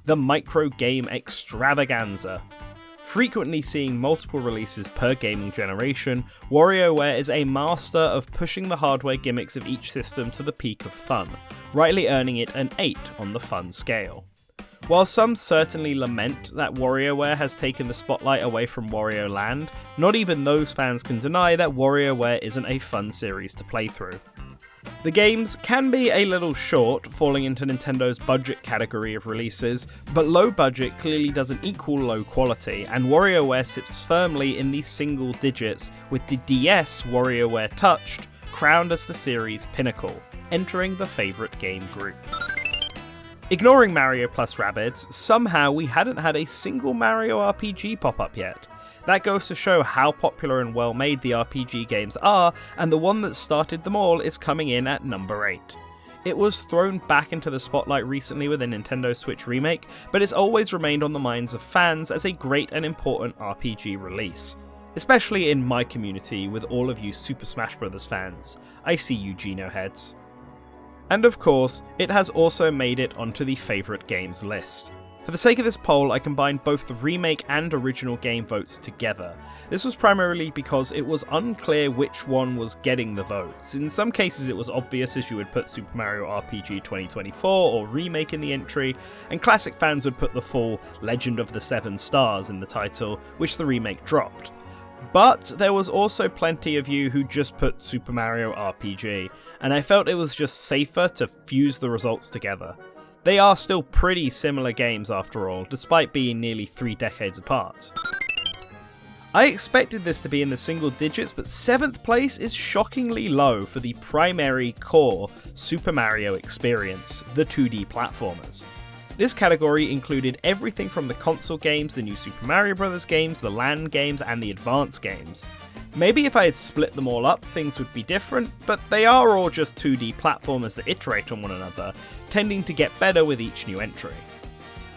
The micro-game extravaganza. Frequently seeing multiple releases per gaming generation, WarioWare is a master of pushing the hardware gimmicks of each system to the peak of fun, rightly earning it an 8 on the fun scale. While some certainly lament that WarioWare has taken the spotlight away from Wario Land, not even those fans can deny that WarioWare isn't a fun series to play through. The games can be a little short, falling into Nintendo's budget category of releases, but low budget clearly doesn't equal low quality, and WarioWare sits firmly in the single digits, with the DS WarioWare Touched crowned as the series' pinnacle, entering the favourite game group. Ignoring Mario plus Rabbids, somehow we hadn't had a single Mario RPG pop up yet. That goes to show how popular and well made the RPG games are, and the one that started them all is coming in at number 8. It was thrown back into the spotlight recently with a Nintendo Switch remake, but it's always remained on the minds of fans as a great and important RPG release. Especially in my community with all of you Super Smash Bros. Fans. I see you Geno heads. And of course, it has also made it onto the favourite games list. For the sake of this poll, I combined both the remake and original game votes together. This was primarily because it was unclear which one was getting the votes. In some cases it was obvious, as you would put Super Mario RPG 2024 or Remake in the entry, and classic fans would put the full Legend of the Seven Stars in the title, which the remake dropped. But there was also plenty of you who just put Super Mario RPG, and I felt it was just safer to fuse the results together. They are still pretty similar games after all, despite being nearly 3 decades apart. I expected this to be in the single digits, but 7th place is shockingly low for the primary core Super Mario experience, the 2D platformers. This category included everything from the console games, the new Super Mario Bros. Games, the Land games, and the Advance games. Maybe if I had split them all up, things would be different, but they are all just 2D platformers that iterate on one another, tending to get better with each new entry.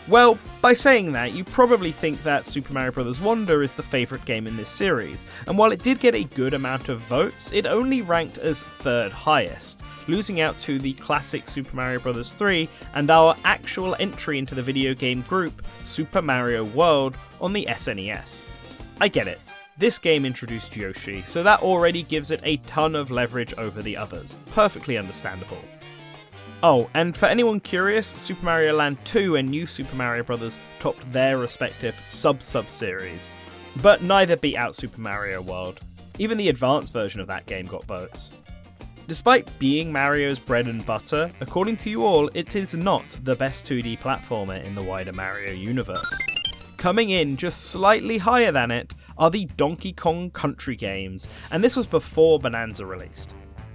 Well, by saying that, you probably think that Super Mario Bros. Wonder is the favourite game in this series, and while it did get a good amount of votes, it only ranked as 3rd highest, losing out to the classic Super Mario Bros. 3 and our actual entry into the video game group, Super Mario World, on the SNES. I get it. This game introduced Yoshi, so that already gives it a ton of leverage over the others. Perfectly understandable. Oh, and for anyone curious, Super Mario Land 2 and New Super Mario Bros. Topped their respective sub-series, but neither beat out Super Mario World. Even the advanced version of that game got votes. Despite being Mario's bread and butter, according to you all, it is not the best 2D platformer in the wider Mario universe. Coming in just slightly higher than it are the Donkey Kong Country games, and this was before Bonanza released.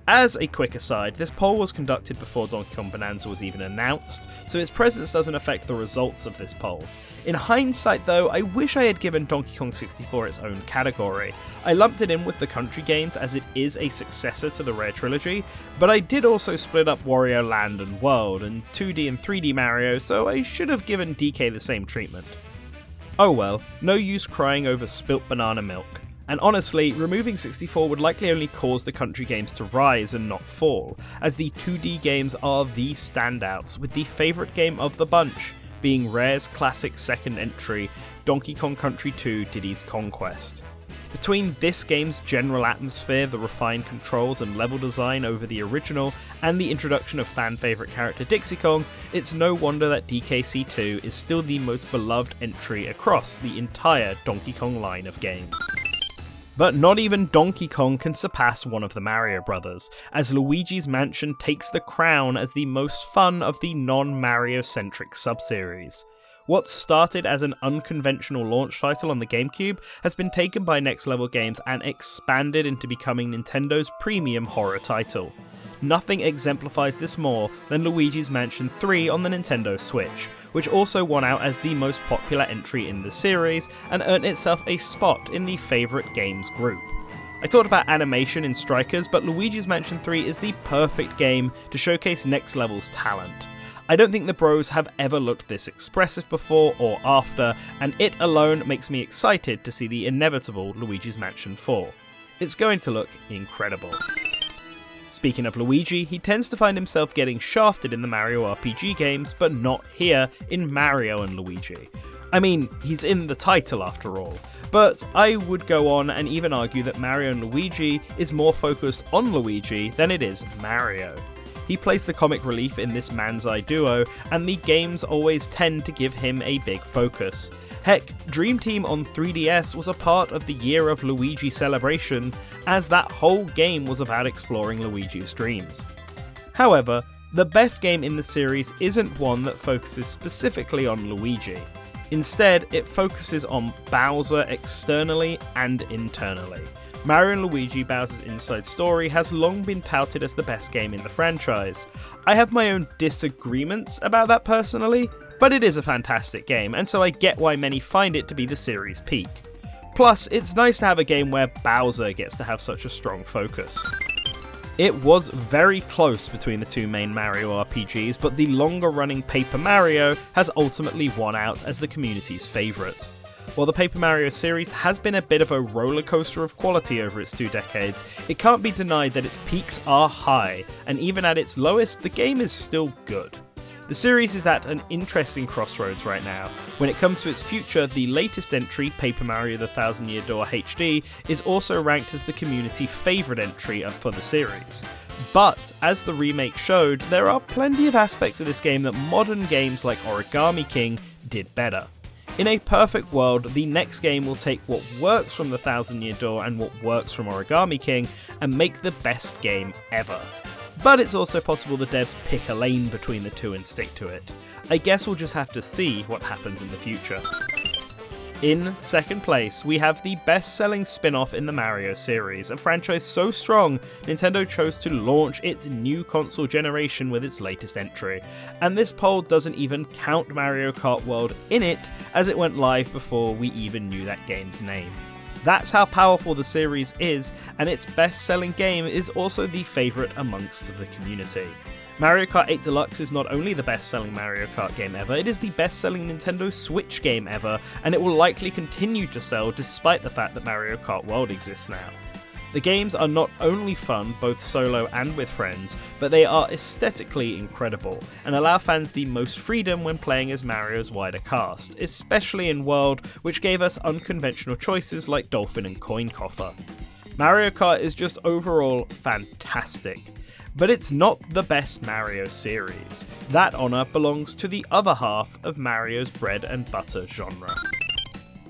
As a quick aside, this poll was conducted before Donkey Kong Bonanza was even announced, so its presence doesn't affect the results of this poll. In hindsight though, I wish I had given Donkey Kong 64 its own category. I lumped it in with the country games as it is a successor to the Rare Trilogy, but I did also split up Wario Land and World, and 2D and 3D Mario, so I should have given DK the same treatment. Oh well, no use crying over spilt banana milk. And honestly, removing 64 would likely only cause the country games to rise and not fall, as the 2D games are the standouts, with the favourite game of the bunch being Rare's classic second entry, Donkey Kong Country 2 Diddy's Conquest. Between this game's general atmosphere, the refined controls and level design over the original, and the introduction of fan favourite character Dixie Kong, it's no wonder that DKC2 is still the most beloved entry across the entire Donkey Kong line of games. But not even Donkey Kong can surpass one of the Mario Brothers, as Luigi's Mansion takes the crown as the most fun of the non-Mario-centric subseries. What started as an unconventional launch title on the GameCube has been taken by Next Level Games and expanded into becoming Nintendo's premium horror title. Nothing exemplifies this more than Luigi's Mansion 3 on the Nintendo Switch, which also won out as the most popular entry in the series and earned itself a spot in the favourite games group. I talked about animation in Strikers, but Luigi's Mansion 3 is the perfect game to showcase Next Level's talent. I don't think the bros have ever looked this expressive before or after, and it alone makes me excited to see the inevitable Luigi's Mansion 4. It's going to look incredible. Speaking of Luigi, he tends to find himself getting shafted in the Mario RPG games, but not here in Mario and Luigi. I mean, he's in the title after all, but I would go on and even argue that Mario and Luigi is more focused on Luigi than it is Mario. He plays the comic relief in this man's-eye duo, and the games always tend to give him a big focus. Heck, Dream Team on 3DS was a part of the Year of Luigi celebration, as that whole game was about exploring Luigi's dreams. However, the best game in the series isn't one that focuses specifically on Luigi. Instead, it focuses on Bowser externally and internally. Mario & Luigi Bowser's Inside Story has long been touted as the best game in the franchise. I have my own disagreements about that personally, but it is a fantastic game, and so I get why many find it to be the series' peak. Plus, it's nice to have a game where Bowser gets to have such a strong focus. It was very close between the two main Mario RPGs, but the longer-running Paper Mario has ultimately won out as the community's favourite. While the Paper Mario series has been a bit of a roller coaster of quality over its 2 decades, it can't be denied that its peaks are high, and even at its lowest, the game is still good. The series is at an interesting crossroads right now. When it comes to its future, the latest entry, Paper Mario The Thousand Year Door HD, is also ranked as the community favourite entry for the series. But, as the remake showed, there are plenty of aspects of this game that modern games like Origami King did better. In a perfect world, the next game will take what works from The Thousand Year Door and what works from Origami King and make the best game ever. But it's also possible the devs pick a lane between the two and stick to it. I guess we'll just have to see what happens in the future. In second place, we have the best-selling spin-off in the Mario series, a franchise so strong Nintendo chose to launch its new console generation with its latest entry. And this poll doesn't even count Mario Kart World in it, as it went live before we even knew that game's name. That's how powerful the series is, and its best-selling game is also the favourite amongst the community. Mario Kart 8 Deluxe is not only the best-selling Mario Kart game ever, it is the best-selling Nintendo Switch game ever, and it will likely continue to sell despite the fact that Mario Kart World exists now. The games are not only fun, both solo and with friends, but they are aesthetically incredible, and allow fans the most freedom when playing as Mario's wider cast, especially in World, which gave us unconventional choices like Dolphin and Coin Coffer. Mario Kart is just overall fantastic. But it's not the best Mario series. That honour belongs to the other half of Mario's bread and butter genre.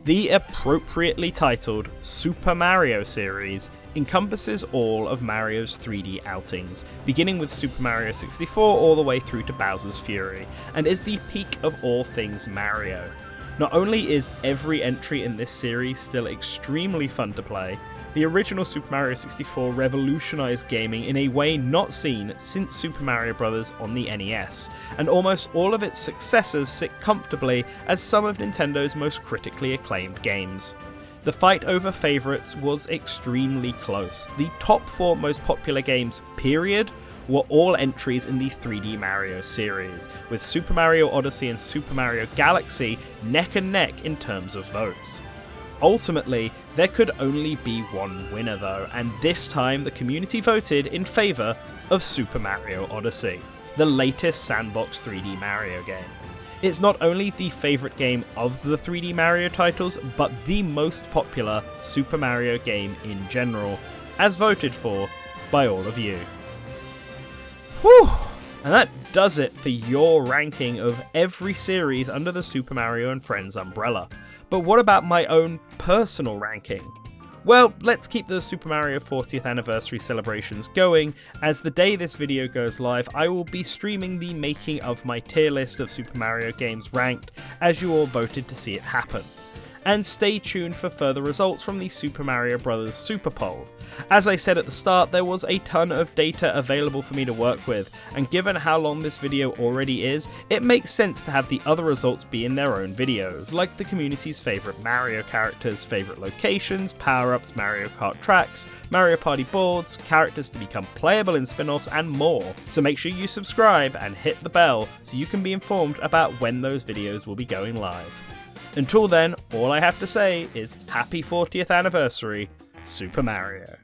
The appropriately titled Super Mario series encompasses all of Mario's 3D outings, beginning with Super Mario 64 all the way through to Bowser's Fury, and is the peak of all things Mario. Not only is every entry in this series still extremely fun to play, the original Super Mario 64 revolutionized gaming in a way not seen since Super Mario Bros. On the NES, and almost all of its successors sit comfortably as some of Nintendo's most critically acclaimed games. The fight over favourites was extremely close. The top 4 most popular games, period, were all entries in the 3D Mario series, with Super Mario Odyssey and Super Mario Galaxy neck and neck in terms of votes. Ultimately, there could only be one winner though, and this time the community voted in favour of Super Mario Odyssey, the latest sandbox 3D Mario game. It's not only the favourite game of the 3D Mario titles, but the most popular Super Mario game in general, as voted for by all of you. Whew! And that does it for your ranking of every series under the Super Mario and Friends umbrella. But what about my own personal ranking? Well, let's keep the Super Mario 40th anniversary celebrations going, as the day this video goes live, I will be streaming the making of my tier list of Super Mario games ranked, as you all voted to see it happen. And stay tuned for further results from the Super Mario Bros. Super Poll. As I said at the start, there was a ton of data available for me to work with, and given how long this video already is, it makes sense to have the other results be in their own videos, like the community's favourite Mario characters, favourite locations, power-ups, Mario Kart tracks, Mario Party boards, characters to become playable in spin-offs, and more. So make sure you subscribe and hit the bell so you can be informed about when those videos will be going live. Until then, all I have to say is happy 40th anniversary, Super Mario.